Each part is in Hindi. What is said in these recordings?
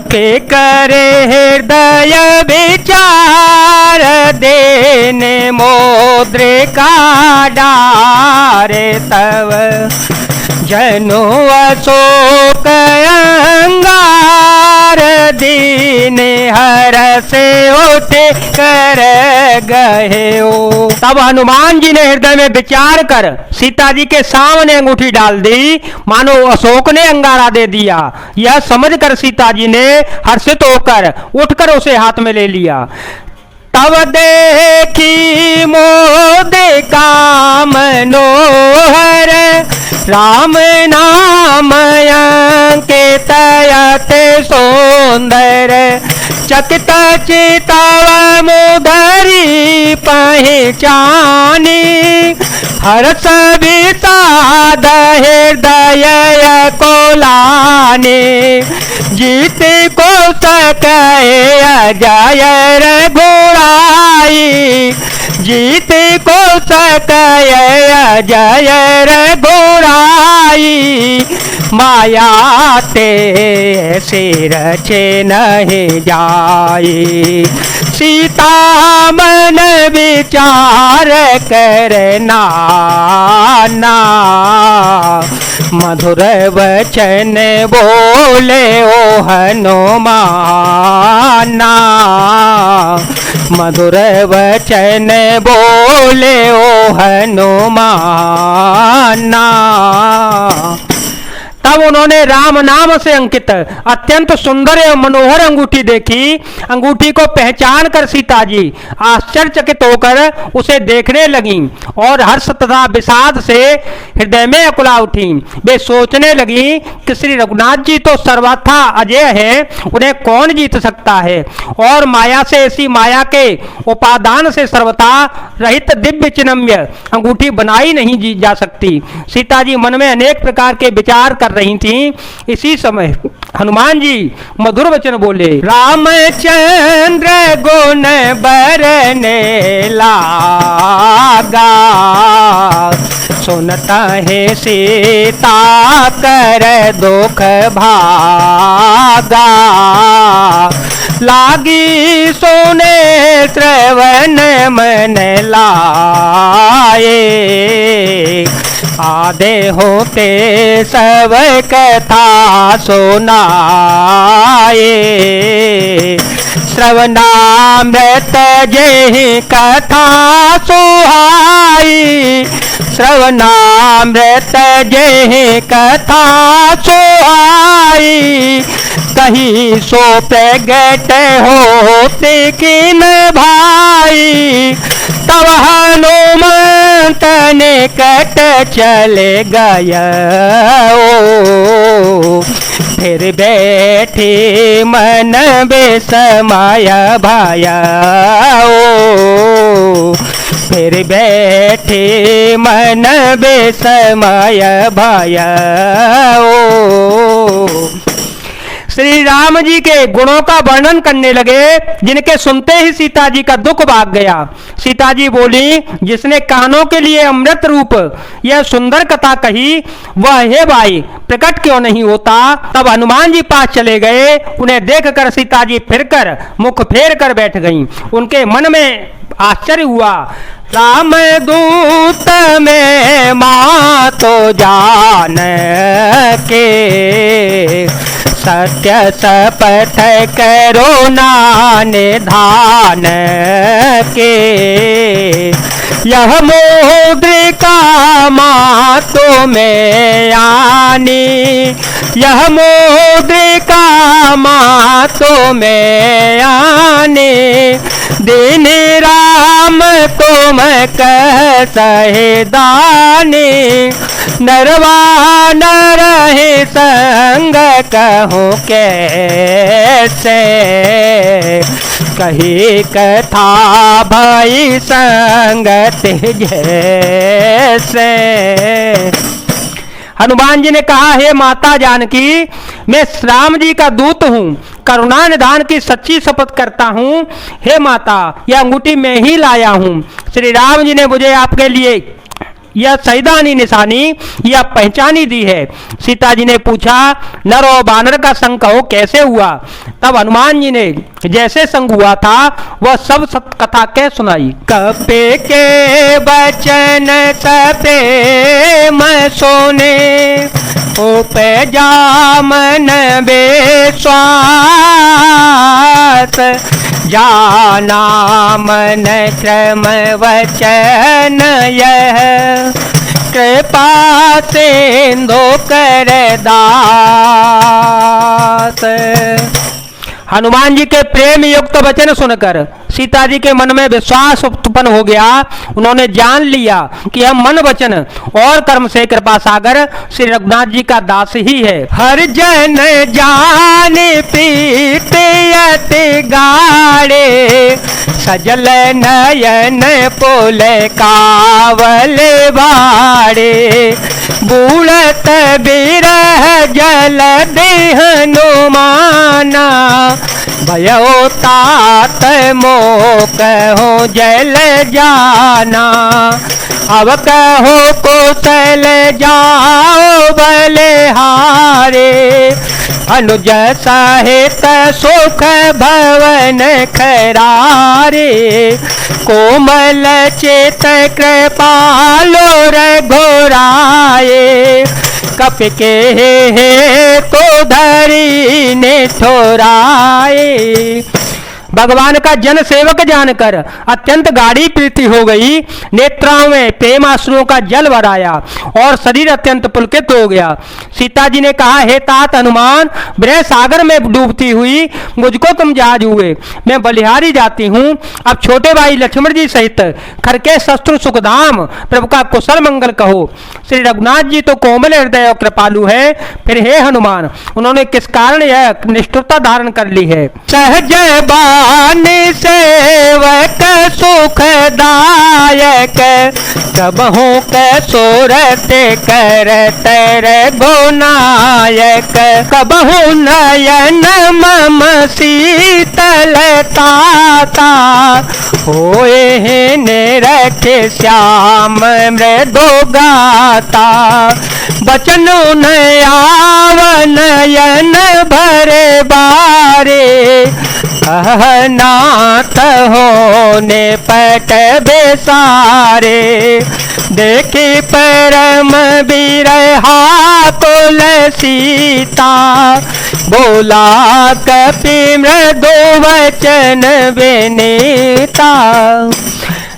के करे हृदय विचार देने मुद्रिका डारे तव जनो अशोक अंगार दीने हर से उठे कर गए हो। तब हनुमान जी ने हृदय में विचार कर सीता जी के सामने अंगूठी डाल दी, मानो अशोक ने अंगारा दे दिया। यह समझकर सीता जी ने हर्षित होकर उठकर उसे हाथ में ले लिया। तब देखी मोदिका मनोहर राम नाम अंकित अति सुंदर चकित चितव मुदरी पहचानी हर्ष विषाद हृदय को लाने जीत को सके अजय रघुराई जीत को सके अजय रघुराई माया ते सिर छे नहीं जाए सीता मन विचार करना ना मधुर वचन बोले ओ हनुमाना मधुर वचन बोले ओ हनुमाना। तब उन्होंने राम नाम से अंकित अत्यंत सुंदर एवं मनोहर अंगूठी देखी। अंगूठी को पहचान कर सीता जी आश्चर्यचकित होकर उसे देखने लगी और हर्ष तथा विषाद से हृदय में अकुला उठी। वे सोचने लगी कि श्री रघुनाथ जी तो सर्वथा अजय है, उन्हें कौन जीत सकता है और माया से ऐसी माया के उपादान से सर्वथा रहित दिव्य चिन्मय अंगूठी बनाई नहीं जी जा सकती। सीता जी मन में अनेक प्रकार के विचार कर रही थी। इसी समय हनुमान जी मधुर वचन बोले, रामचंद्र गुण बरने लागा सुनता है सीता कर दुख भागा लागी सोने श्रवण मन लाए आधे होते सब कथा सुनाए श्रवणामृत जेहि कथा सुहाई श्रवणामृत जेहि कथा सुहाई कहीं सो प्रगट होते किन भाई तब हनुमंत निकट चले गया फिर बैठे मन बेसमाय भाया फिर बैठे मन बेसमाय भाया श्री राम जी के गुणों का वर्णन करने लगे, जिनके सुनते ही सीता जी का दुख भाग गया। सीता जी बोली, जिसने कानों के लिए अमृत रूप यह सुंदर कथा कही वह हे भाई प्रकट क्यों नहीं होता। तब हनुमान जी पास चले गए। उन्हें देखकर सीता जी फिरकर मुख फेर कर बैठ गईं। उनके मन में आश्चर्य हुआ, राम दूत में माँ तो जान के सत्य शपथ करो निधान के यह मुद्रिका मातों में आनी यह मुद्रिका मातों में आने दिन राम तुम कह सहे दानी नरवा न रहे संग कहूँ कैसे कही कथा भाई संगत जैसे। हनुमान जी ने कहा, हे माता जानकी, मैं राम जी का दूत हूँ, करुणा निधान की सच्ची शपथ करता हूँ। हे माता, यह अंगूठी मैं ही लाया हूँ। श्री राम जी ने मुझे आपके लिए यह सैदानी निशानी यह पहचानी दी है। सीता जी ने पूछा, नर और बानर का संग कहो कैसे हुआ? तब हनुमान जी ने जैसे संग हुआ था वह सब कथा कह सुनाई। कपे के बचन तपे मैं सोने, उपजा मन बेस्वास, जाना मन क्रम वचन यह, कृपा सिंधु कर दास। हनुमान जी के प्रेम युक्त वचन सुनकर सीता जी के मन में विश्वास उत्पन्न हो गया। उन्होंने जान लिया कि हम मन वचन और कर्म से कृपा सागर श्री रघुनाथ जी का दास ही है। हर जन जान पीते गाड़े, सजल नयन पुल कावल बाड़े, बूढ़त बिरह जल देह हनुमाना, भयो तात मोह कहो जल जाना, अब कहो कुशल जाओ बलिहारे, अनुज सहित सुख भवन खरारे, कोमल चित कृपालो रघुराए, कप के हे तो धरी ने ठोराए। भगवान का जन सेवक जानकर अत्यंत गाढ़ी प्रीति हो गई। नेत्रों में प्रेमाश्रुओं का जल भराया और शरीर अत्यंत पुलकित हो गया। सीता जी ने कहा, हे तात हनुमान, ब्रह सागर में डूबती हुई मुझको तुम जहाज हुए, मैं बलिहारी जाती हूँ। अब छोटे भाई लक्ष्मण जी सहित खरके शत्रु सुखधाम प्रभु का कुशल मंगल कहो। श्री रघुनाथ जी तो कोमल हृदय और कृपालु है, फिर हे हनुमान उन्होंने किस कारण यह निष्ठुरता धारण कर ली है? सहज सेवक सुखदायक, कबहू कसुरत करत रघुनायक, कबहू नयन मम शीतलता, होए निरख श्याम मृदु गाता, बचन नयाव नयन भरे बारे, नाथ होने पट बेसारे, देखे परम बिरहा कुल सीता, बोला कपि मृदु वचन विनीता।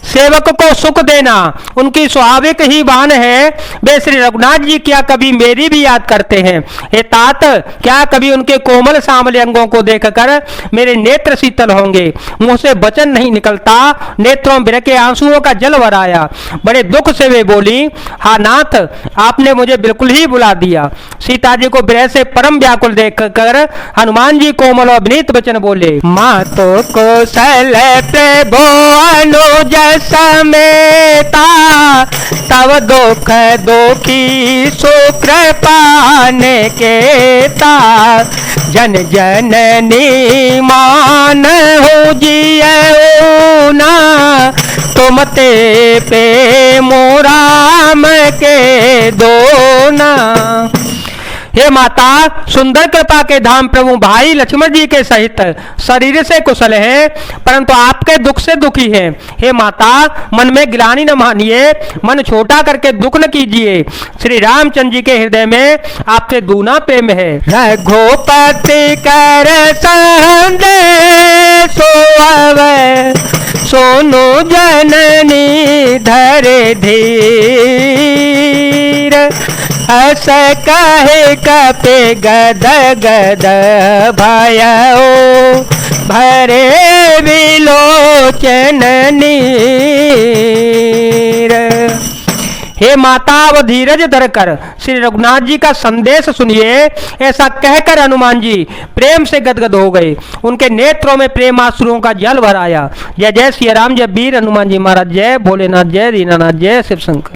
सेवक को सुख देना उनकी स्वाभाविक ही बान है। वे श्री रघुनाथ जी क्या कभी मेरी भी याद करते हैं? हे तात, क्या कभी उनके कोमल सांवले अंगों को देखकर मेरे नेत्र शीतल होंगे? मुंह से वचन नहीं निकलता, नेत्रों बिरह के आंसुओं का जल भराया। बड़े दुख से वे बोली, हा नाथ, आपने मुझे बिल्कुल ही बुला दिया। सीता जी को बिरह से परम व्याकुल देखकर हनुमान जी कोमल और विनीत वचन बोले, मातो कौशल प्रभु अनुज समेता, तव दुख दुखी सुकृपान केता, जन जननी मान हो जियो ना, तुम ते पे मोराम के दोना। हे माता, सुंदर कृपा के धाम प्रभु भाई लक्ष्मण जी के सहित शरीर से कुशल है, परंतु आपके दुख से दुखी है। हे माता, मन में गिलानी न मानिए, मन छोटा करके दुख न कीजिए। श्री रामचंद्र जी के हृदय में आपसे दूना प्रेम है। रघुपति कर संदेश सोअवै, सोनु जननी धरे धीर, हस कहे कपे गद गद भयो, भरे विलोचन नीर। हे माता, वो धीरज धरकर श्री रघुनाथ जी का संदेश सुनिए। ऐसा कहकर हनुमान जी प्रेम से गदगद हो गए। उनके नेत्रों में प्रेमाश्रुओं का जल भराया। जय जय श्री राम, जय वीर हनुमान जी महाराज, जय भोलेनाथ, जय दीनानाथ, जय शिव शंकर।